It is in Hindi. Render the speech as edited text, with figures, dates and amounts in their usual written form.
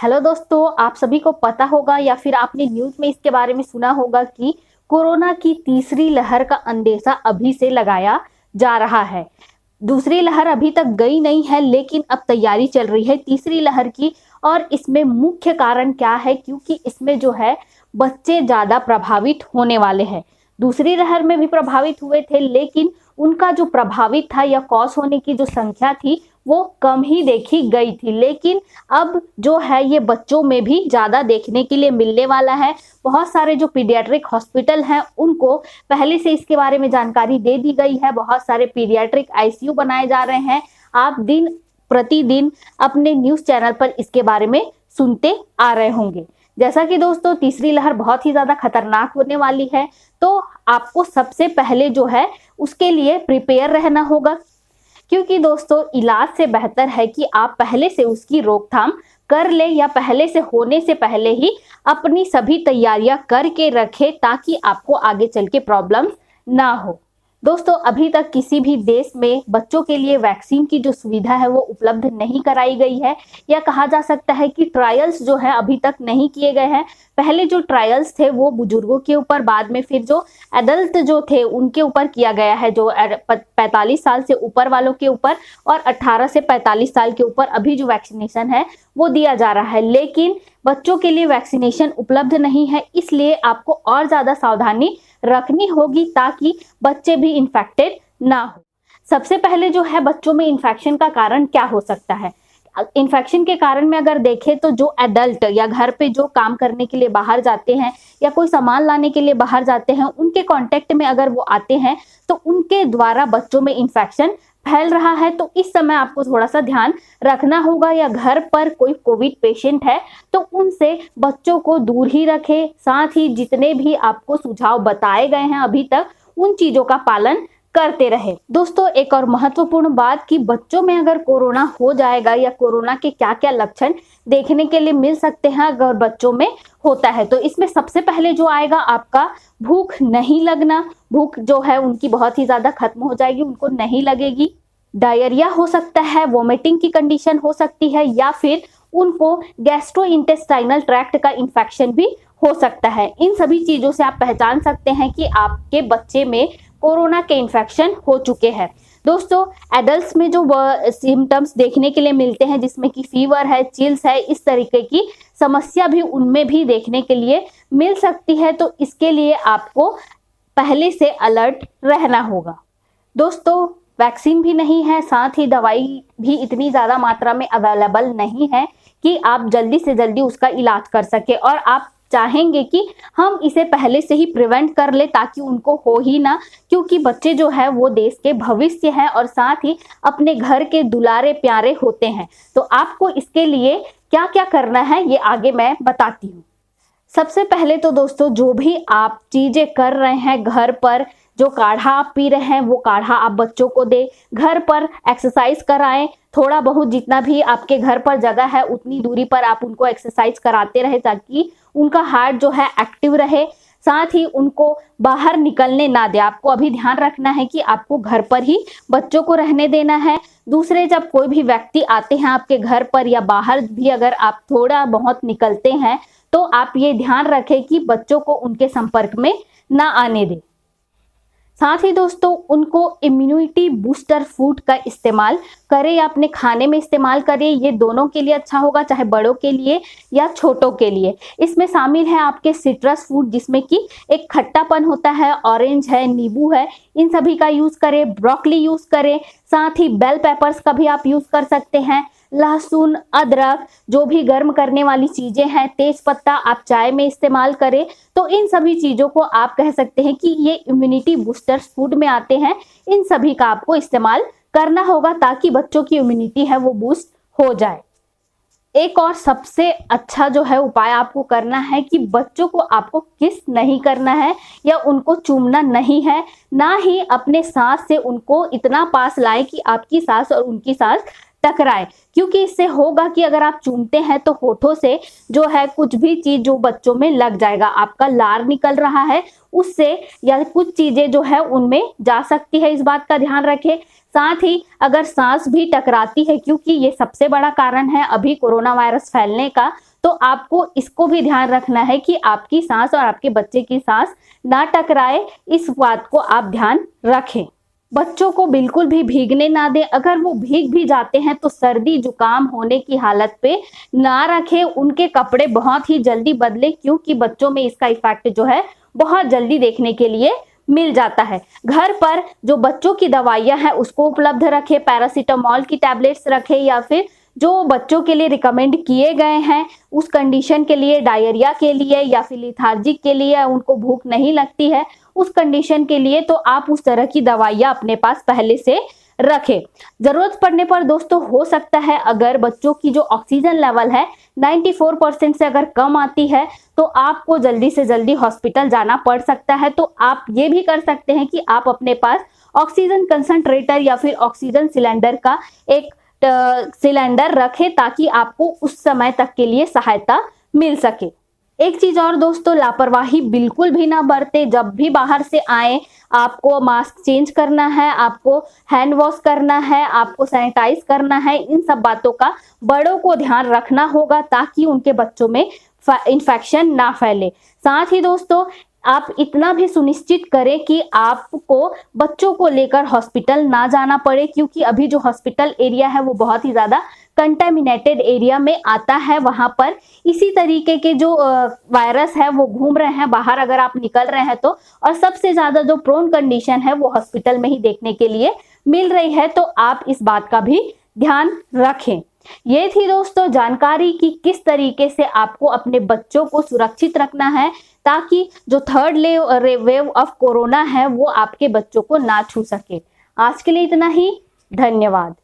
हेलो दोस्तों, आप सभी को पता होगा या फिर आपने न्यूज़ में इसके बारे में सुना होगा कि कोरोना की तीसरी लहर का अंदेशा अभी से लगाया जा रहा है। दूसरी लहर अभी तक गई नहीं है, लेकिन अब तैयारी चल रही है तीसरी लहर की। और इसमें मुख्य कारण क्या है? क्योंकि इसमें जो है बच्चे ज़्यादा प्रभावित होने वाले हैं। दूसरी लहर में भी प्रभावित हुए थे, लेकिन उनका जो प्रभावित था या कॉज होने की जो संख्या थी वो कम ही देखी गई थी। लेकिन अब जो है ये बच्चों में भी ज़्यादा देखने के लिए मिलने वाला है। बहुत सारे जो पीडियाट्रिक हॉस्पिटल हैं उनको पहले से इसके बारे में जानकारी दे दी गई है। बहुत सारे पीडियाट्रिक आईसीयू बनाए जा रहे हैं। आप दिन प्रतिदिन अपने न्यूज़ चैनल पर इसके बारे में सुनते आ रहे होंगे। जैसा कि दोस्तों तीसरी लहर बहुत ही ज़्यादा खतरनाक होने वाली है, तो आपको सबसे पहले जो है उसके लिए प्रिपेयर रहना होगा। क्योंकि दोस्तों इलाज से बेहतर है कि आप पहले से उसकी रोकथाम कर ले या पहले से होने से पहले ही अपनी सभी तैयारियां करके रखें, ताकि आपको आगे चल के प्रॉब्लम ना हो। दोस्तों अभी तक किसी भी देश में बच्चों के लिए वैक्सीन की जो सुविधा है वो उपलब्ध नहीं कराई गई है, या कहा जा सकता है कि ट्रायल्स जो है अभी तक नहीं किए गए हैं। पहले जो ट्रायल्स थे वो बुजुर्गों के ऊपर, बाद में फिर जो एडल्ट जो थे उनके ऊपर किया गया है, जो 45 साल से ऊपर वालों के ऊपर और 18 से 45 साल के ऊपर अभी जो वैक्सीनेशन है वो दिया जा रहा है। लेकिन बच्चों के लिए वैक्सीनेशन उपलब्ध नहीं है, इसलिए आपको और ज़्यादा सावधानी रखनी होगी ताकि बच्चे भी इन्फेक्टेड ना हो। सबसे पहले जो है बच्चों में इन्फेक्शन का कारण क्या हो सकता है? इन्फेक्शन के कारण में अगर देखें तो जो एडल्ट या घर पे जो काम करने के लिए बाहर जाते हैं या कोई सामान लाने के लिए बाहर जाते हैं, उनके कांटेक्ट में अगर वो आते हैं तो उनके द्वारा बच्चों में इन्फेक्शन फैल रहा है। तो इस समय आपको थोड़ा सा ध्यान रखना होगा। या घर पर कोई कोविड पेशेंट है तो उनसे बच्चों को दूर ही रखें। साथ ही जितने भी आपको सुझाव बताए गए हैं अभी तक, उन चीज़ों का पालन करते रहे। दोस्तों एक और महत्वपूर्ण बात कि बच्चों में अगर कोरोना हो जाएगा या कोरोना के क्या क्या लक्षण देखने के लिए मिल सकते हैं अगर बच्चों में होता है, तो इसमें सबसे पहले जो आएगा आपका भूख नहीं लगना। भूख जो है उनकी बहुत ही ज़्यादा खत्म हो जाएगी, उनको नहीं लगेगी। डायरिया हो सकता है, वोमिटिंग की कंडीशन हो सकती है, या फिर उनको गैस्ट्रोइंटेस्टाइनल ट्रैक्ट का इन्फेक्शन भी हो सकता है। इन सभी चीज़ों से आप पहचान सकते हैं कि आपके बच्चे में कोरोना के इन्फेक्शन हो चुके हैं। दोस्तों एडल्ट्स में जो सिम्टम्स देखने के लिए मिलते हैं, जिसमें कि फीवर है, चिल्स है, इस तरीके की समस्या भी उनमें भी देखने के लिए मिल सकती है। तो इसके लिए आपको पहले से अलर्ट रहना होगा। दोस्तों वैक्सीन भी नहीं है, साथ ही दवाई भी इतनी ज़्यादा मात्रा में अवेलेबल नहीं है कि आप जल्दी से जल्दी उसका इलाज कर सके। और आप चाहेंगे कि हम इसे पहले से ही प्रिवेंट कर ले ताकि उनको हो ही ना, क्योंकि बच्चे जो है वो देश के भविष्य हैं और साथ ही अपने घर के दुलारे प्यारे होते हैं। तो आपको इसके लिए क्या क्या करना है ये आगे मैं बताती हूँ। सबसे पहले तो दोस्तों जो भी आप चीज़ें कर रहे हैं घर पर, जो काढ़ा आप पी रहे हैं वो काढ़ा आप बच्चों को दें। घर पर एक्सरसाइज कराएं, थोड़ा बहुत जितना भी आपके घर पर जगह है उतनी दूरी पर आप उनको एक्सरसाइज कराते रहे ताकि उनका हार्ट जो है एक्टिव रहे। साथ ही उनको बाहर निकलने ना दें। आपको अभी ध्यान रखना है कि आपको घर पर ही बच्चों को रहने देना है। दूसरे जब कोई भी व्यक्ति आते हैं आपके घर पर या बाहर भी अगर आप थोड़ा बहुत निकलते हैं तो आप ये ध्यान रखें कि बच्चों को उनके संपर्क में ना आने दें। साथ ही दोस्तों उनको इम्यूनिटी बूस्टर फूड का इस्तेमाल करें या अपने खाने में इस्तेमाल करें। ये दोनों के लिए अच्छा होगा, चाहे बड़ों के लिए या छोटों के लिए। इसमें शामिल है आपके सिट्रस फूड, जिसमें कि एक खट्टापन होता है, ऑरेंज है, नींबू है, इन सभी का यूज़ करें। ब्रोकली यूज़ करें, साथ ही बेल पेपर्स का भी आप यूज़ कर सकते हैं। लहसुन, अदरक, जो भी गर्म करने वाली चीज़ें हैं, तेज पत्ता आप चाय में इस्तेमाल करें। तो इन सभी चीज़ों को आप कह सकते हैं कि ये इम्यूनिटी बूस्टर्स फूड में आते हैं। इन सभी का आपको इस्तेमाल करना होगा ताकि बच्चों की इम्यूनिटी है वो बूस्ट हो जाए। एक और सबसे अच्छा जो है उपाय आपको करना है कि बच्चों को आपको किस नहीं करना है या उनको चूमना नहीं है, ना ही अपने सांस से उनको इतना पास लाएं कि आपकी सांस और उनकी सांस टकराए, क्योंकि इससे होगा कि अगर आप चूमते हैं तो होठों से जो है कुछ भी चीज जो बच्चों में लग जाएगा, आपका लार निकल रहा है उससे, या कुछ चीजें जो है उनमें जा सकती है, इस बात का ध्यान रखें। साथ ही अगर सांस भी टकराती है, क्योंकि ये सबसे बड़ा कारण है अभी कोरोना वायरस फैलने का, तो आपको इसको भी ध्यान रखना है कि आपकी सांस और आपके बच्चे की सांस ना टकराए, इस बात को आप ध्यान रखें। बच्चों को बिल्कुल भी भीगने ना दें, अगर वो भीग भी जाते हैं तो सर्दी जुकाम होने की हालत पे ना रखें, उनके कपड़े बहुत ही जल्दी बदलें, क्योंकि बच्चों में इसका इफेक्ट जो है बहुत जल्दी देखने के लिए मिल जाता है। घर पर जो बच्चों की दवाइयां हैं उसको उपलब्ध रखें, पैरासीटामोल की टैबलेट्स रखें, या फिर जो बच्चों के लिए रिकमेंड किए गए हैं उस कंडीशन के लिए, डायरिया के लिए या फिर लिथार्जिक के लिए, उनको भूख नहीं लगती है उस कंडीशन के लिए, तो आप उस तरह की दवाइयां अपने पास पहले से रखें। जरूरत पड़ने पर दोस्तों हो सकता है अगर बच्चों की जो ऑक्सीजन लेवल है 94% से अगर कम आती है तो आपको जल्दी से जल्दी हॉस्पिटल जाना पड़ सकता है। तो आप ये भी कर सकते हैं कि आप अपने पास ऑक्सीजन कंसंट्रेटर या फिर ऑक्सीजन सिलेंडर का एक सिलेंडर रखें, ताकि आपको उस समय तक के लिए सहायता मिल सके। एक चीज और दोस्तों, लापरवाही बिल्कुल भी ना बरते। जब भी बाहर से आए आपको मास्क चेंज करना है, आपको हैंड वॉश करना है, आपको सैनिटाइज करना है, इन सब बातों का बड़ों को ध्यान रखना होगा ताकि उनके बच्चों में इन्फेक्शन ना फैले। साथ ही दोस्तों आप इतना भी सुनिश्चित करें कि आपको बच्चों को लेकर हॉस्पिटल ना जाना पड़े, क्योंकि अभी जो हॉस्पिटल एरिया है वो बहुत ही ज्यादा कंटेमिनेटेड एरिया में आता है। वहां पर इसी तरीके के जो वायरस है वो घूम रहे हैं बाहर अगर आप निकल रहे हैं तो, और सबसे ज्यादा जो प्रोन कंडीशन है वो हॉस्पिटल में ही देखने के लिए मिल रही है, तो आप इस बात का भी ध्यान रखें। ये थी दोस्तों जानकारी कि किस तरीके से आपको अपने बच्चों को सुरक्षित रखना है, ताकि जो थर्ड वेव ऑफ कोरोना है वो आपके बच्चों को ना छू सके। आज के लिए इतना ही, धन्यवाद।